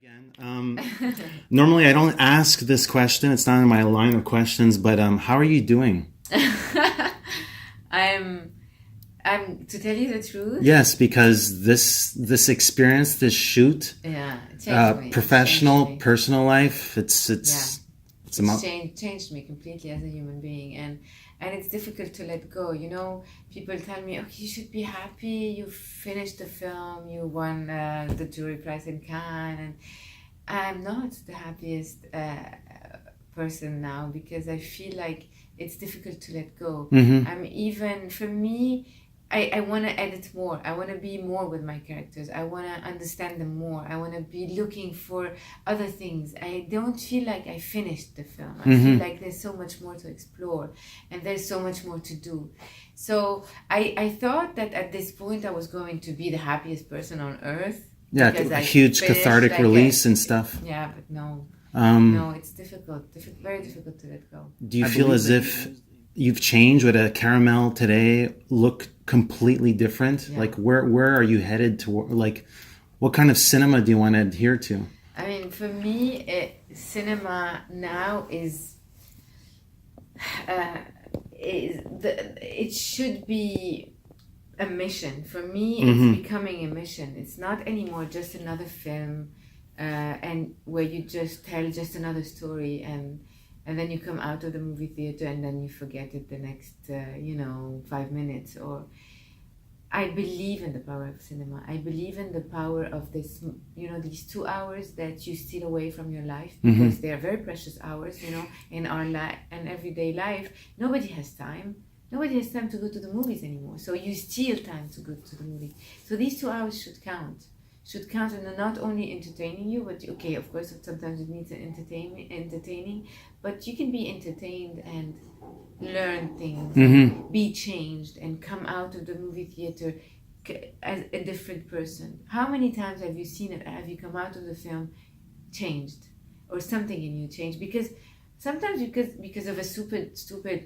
Again, normally I don't ask this question. It's not in my line of questions, but how are you doing? I'm to tell you the truth. Yes, because this experience, this shoot, professional, personal life, it's changed me completely as a human being, and it's difficult to let go. You know, people tell me, "Okay, you should be happy. You finished the film. You won the jury prize in Cannes." And I'm not the happiest person now because I feel like it's difficult to let go. Mm-hmm. For me, I want to edit more. I want to be more with my characters. I want to understand them more. I want to be looking for other things. I don't feel like I finished the film. I feel like there's so much more to explore and there's so much more to do. So I thought that at this point I was going to be the happiest person on earth. Yeah, a huge cathartic release and stuff. Yeah, but no. No, it's difficult. Very difficult to let go. Do you feel as if you've changed? Would a caramel today look completely different? Yeah. Like where are you headed to? Like what kind of cinema do you want to adhere to? I mean, for me, cinema now it should be a mission. For me, it's becoming a mission. It's not anymore just another film and where you just tell just another story and then you come out of the movie theater and then you forget it the next 5 minutes. Or I believe in the power of cinema. I believe in the power of this, these 2 hours that you steal away from your life, because they are very precious hours, in our and everyday life. Nobody has time. Nobody has time to go to the movies anymore. So you steal time to go to the movies. So these 2 hours should count. And not only entertaining you, but okay, of course, sometimes it needs entertaining, but you can be entertained and learn things, be changed, and come out of the movie theater as a different person. How many times have you seen it? Have you come out of the film changed, or something in you changed? Because sometimes because of a stupid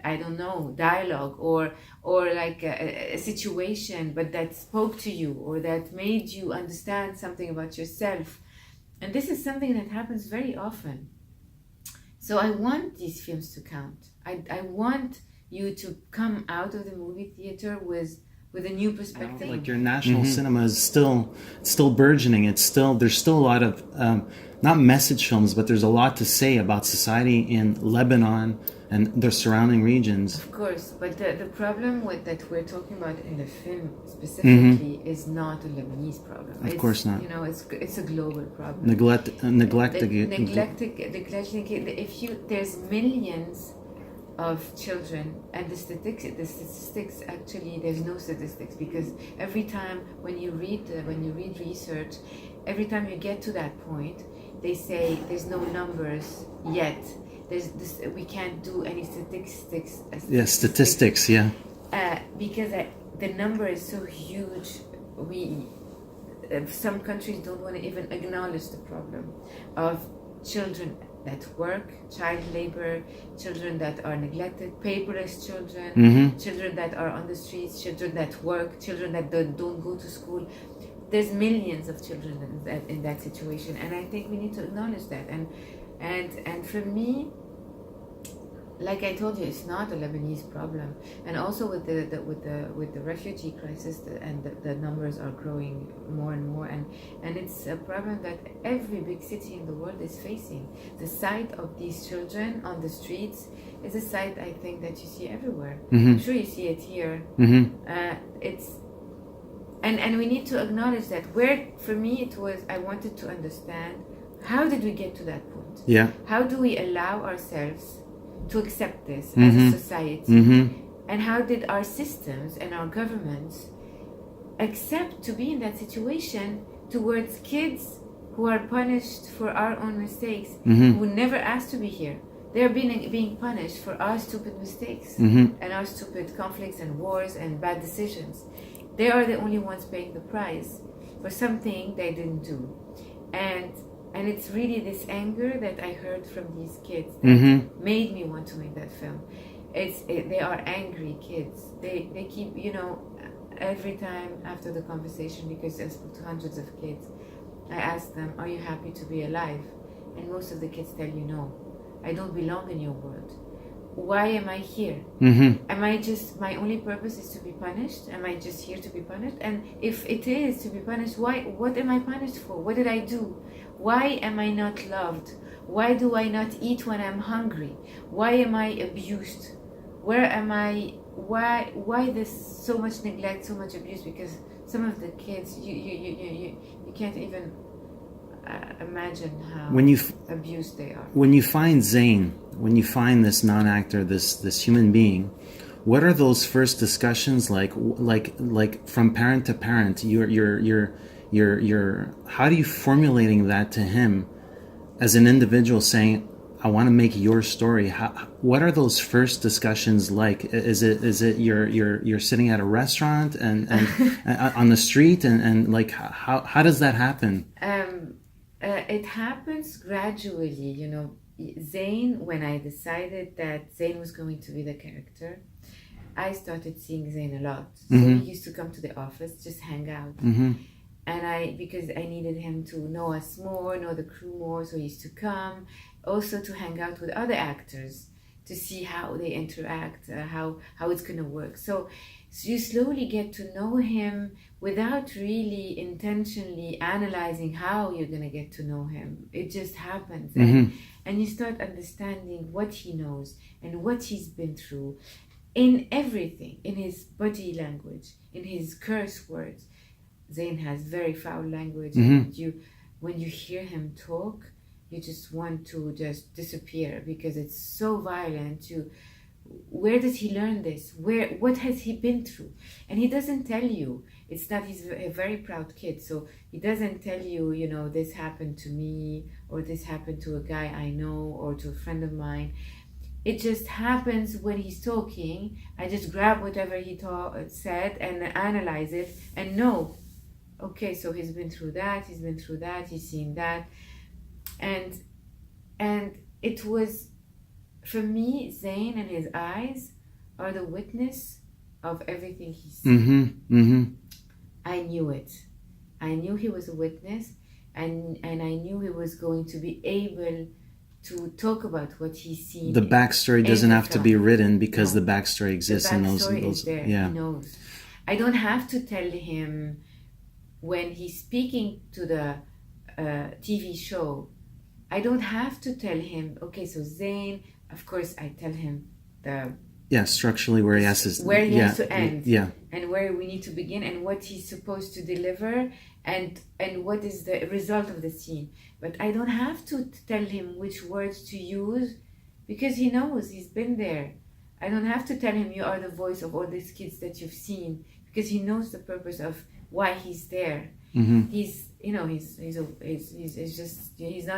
I don't know, dialogue or like a situation, but that spoke to you or that made you understand something about yourself. And this is something that happens very often. So I want these films to count. I want you to come out of the movie theater with a new perspective. Like your national cinema is still burgeoning. There's still a lot of not message films, but there's a lot to say about society in Lebanon and their surrounding regions. Of course, but the problem that we're talking about in the film specifically is not a Lebanese problem. Of course not. It's a global problem. There's millions of children, and the statistics actually, there's no statistics, because every time when you read research, every time you get to that point, they say there's no numbers yet. We can't do any statistics. Statistics, yeah. Because the number is so huge. Some countries don't want to even acknowledge the problem of children that work, child labor, children that are neglected, paperless children, children that are on the streets, children that work, children that don't go to school. There's millions of children in that situation, and I think we need to acknowledge that. And for me, like I told you, it's not a Lebanese problem. And also with the refugee crisis, the numbers are growing more and more, and it's a problem that every big city in the world is facing. The sight of these children on the streets is a sight, I think, that you see everywhere. I'm sure you see it here. And we need to acknowledge that. For me, I wanted to understand, how did we get to that point? Yeah. How do we allow ourselves to accept this as a society? And how did our systems and our governments accept to be in that situation towards kids who are punished for our own mistakes, who never asked to be here? They're being punished for our stupid mistakes and our stupid conflicts and wars and bad decisions. They are the only ones paying the price for something they didn't do. And it's really this anger that I heard from these kids that made me want to make that film. They are angry kids. They keep, every time after the conversation, because I spoke to hundreds of kids, I ask them, are you happy to be alive? And most of the kids tell you no. I don't belong in your world. Why am I here? Am I just, my only purpose is to be punished? Am I just here to be punished? And if it is to be punished, why? What am I punished for? What did I do? Why am I not loved? Why do I not eat when I'm hungry? Why am I abused? Where am I? Why there's so much neglect, so much abuse? Because some of the kids, you can't even imagine how abused they are. When you find Zain, when you find this non-actor, this human being, what are those first discussions like from parent to parent? You're how are you formulating that to him as an individual, saying, I want to make your story? What are those first discussions like? Is it you're sitting at a restaurant and on the street and like how does that happen? It happens gradually, you know. Zain, when I decided that Zain was going to be the character, I started seeing Zain a lot. So he used to come to the office, just hang out. And because I needed him to know us more, know the crew more, so he used to come. Also to hang out with other actors, to see how they interact, how it's going to work. So you slowly get to know him without really intentionally analyzing how you're going to get to know him. It just happens. And you start understanding what he knows and what he's been through in everything, in his body language, in his curse words. Zain has very foul language. And when you hear him talk, you just want to just disappear because it's so violent. Where did he learn this? What has he been through? And he doesn't tell you. It's that he's a very proud kid, so he doesn't tell you, you know, this happened to me, or this happened to a guy I know, or to a friend of mine. It just happens when he's talking. I just grab whatever he said and analyze it and know, okay, so he's been through that, he's seen that. And it was, for me, Zain and his eyes are the witness of everything he's seen. I knew it. I knew he was a witness, and I knew he was going to be able to talk about what he's seen. The backstory doesn't have to be written because the backstory exists in those. Is there. Yeah. He knows. I don't have to tell him when he's speaking to the TV show. I don't have to tell him, okay, so Zain, of course I tell him structurally where he has to end, and where we need to begin, and what he's supposed to deliver, and what is the result of the scene. But I don't have to tell him which words to use because he knows, he's been there. I don't have to tell him you are the voice of all these kids that you've seen because he knows the purpose of why he's there. He's not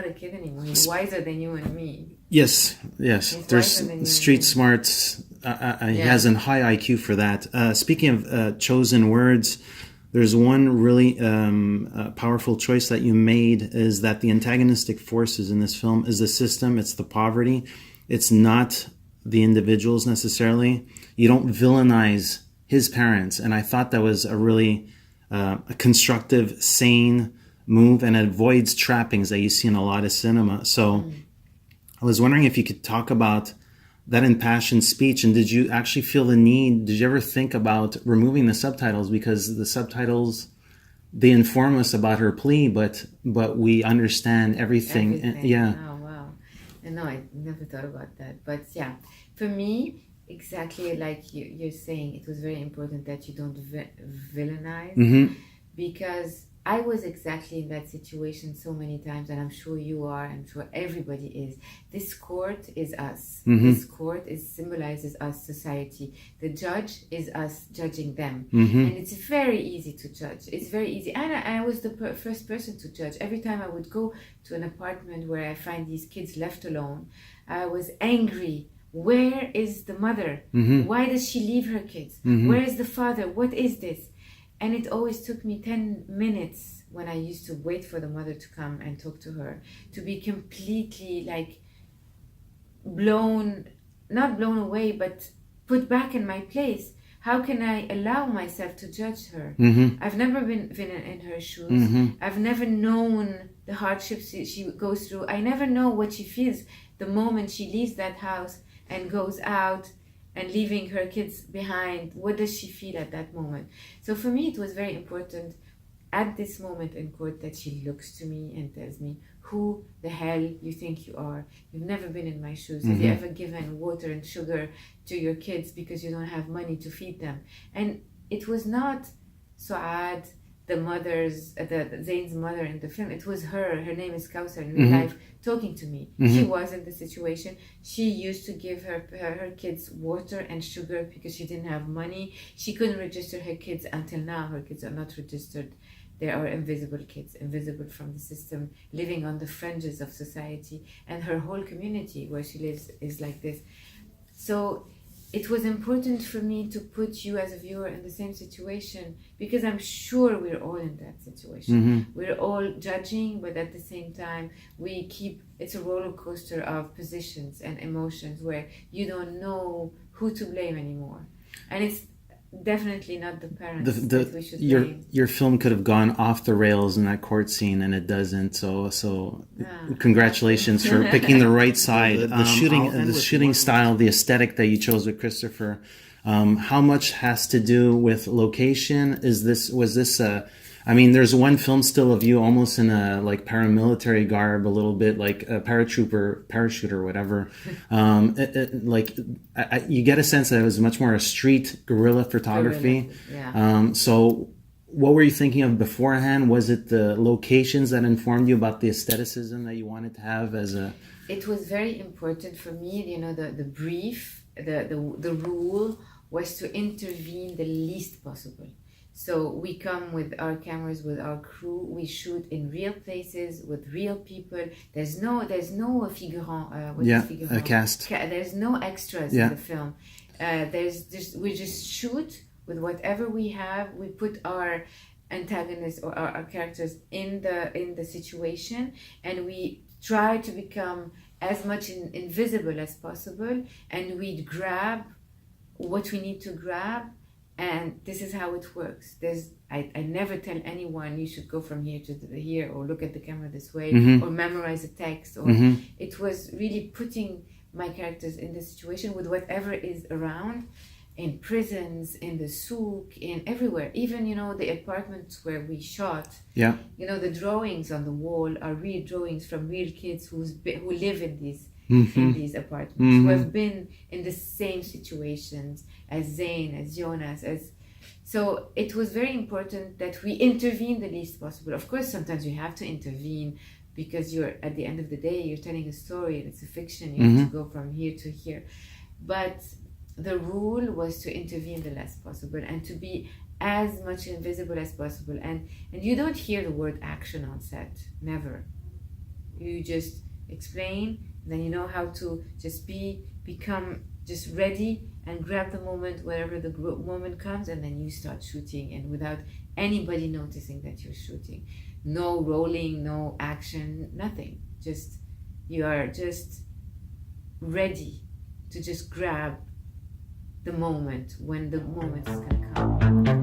a kid anymore. He's wiser than you and me. Yes. There's street smarts. He has a high IQ for that. Speaking of chosen words, there's one really powerful choice that you made, is that the antagonistic forces in this film is the system, it's the poverty, it's not the individuals necessarily. You don't villainize his parents, and I thought that was a really a constructive, sane move, and it avoids trappings that you see in a lot of cinema. So I was wondering if you could talk about that impassioned speech, and did you actually feel the need, did you ever think about removing the subtitles? Because the subtitles, they inform us about her plea, but we understand everything. Yeah. Oh, wow. No, I never thought about that. But yeah, for me, exactly like you're saying, it was very important that you don't villainize, because I was exactly in that situation so many times, and I'm sure you are, I'm sure everybody is. This court is us. This court symbolizes us, society. The judge is us judging them. And it's very easy to judge. It's very easy. And I was the first person to judge. Every time I would go to an apartment where I find these kids left alone, I was angry. Where is the mother? Why does she leave her kids? Where is the father? What is this? And it always took me 10 minutes when I used to wait for the mother to come and talk to her, to be completely like not blown away, but put back in my place. how can I allow myself to judge her? I've never been in her shoes. I've never known the hardships she goes through. I never know what she feels the moment she leaves that house and goes out and leaving her kids behind. What does she feel at that moment? So for me, it was very important at this moment in court that she looks to me and tells me, who the hell you think you are? You've never been in my shoes. Have you ever given water and sugar to your kids because you don't have money to feed them? And it was not Suad, the Zain's mother in the film. It was her. Her name is Kausar in real life, talking to me. She was in the situation. She used to give her kids water and sugar because she didn't have money. She couldn't register her kids until now. Her kids are not registered. They are invisible kids, invisible from the system, living on the fringes of society. And her whole community where she lives is like this. So it was important for me to put you as a viewer in the same situation, because I'm sure we're all in that situation. We're all judging, but at the same time, it's a roller coaster of positions and emotions where you don't know who to blame anymore. And it's definitely not the parents that we should blame. Your film could have gone off the rails in that court scene, and it doesn't. So congratulations for picking the right side. The shooting style, the aesthetic that you chose with Christopher. How much has to do with location? There's one film still of you almost in a like paramilitary garb, a little bit like a parachuter, whatever. You get a sense that it was much more a street guerrilla photography. So what were you thinking of beforehand? Was it the locations that informed you about the aestheticism that you wanted to have as a... It was very important for me, the brief, the rule was to intervene the least possible. So we come with our cameras, with our crew. We shoot in real places with real people. There's no figurant. A cast. There's no extras in the film. We just shoot with whatever we have. We put our antagonists or our characters in the situation, and we try to become as much invisible as possible. And we grab what we need to grab. And this is how it works. I never tell anyone you should go from here to here, or look at the camera this way, or memorize a text. It was really putting my characters in the situation with whatever is around, in prisons, in the souk, in everywhere. Even the apartments where we shot. Yeah. The drawings on the wall are real drawings from real kids who live in these. In these apartments, who have been in the same situations as Zain, as Jonas, so it was very important that we intervene the least possible. Of course, sometimes you have to intervene because at the end of the day, you're telling a story and it's a fiction. You have to go from here to here. But the rule was to intervene the less possible and to be as much invisible as possible. And you don't hear the word action on set, never. You just explain. Then you know how to just become just ready and grab the moment wherever the moment comes, and then you start shooting, and without anybody noticing that you're shooting. No rolling, no action, nothing. You are just ready to just grab the moment when the moment is going to come.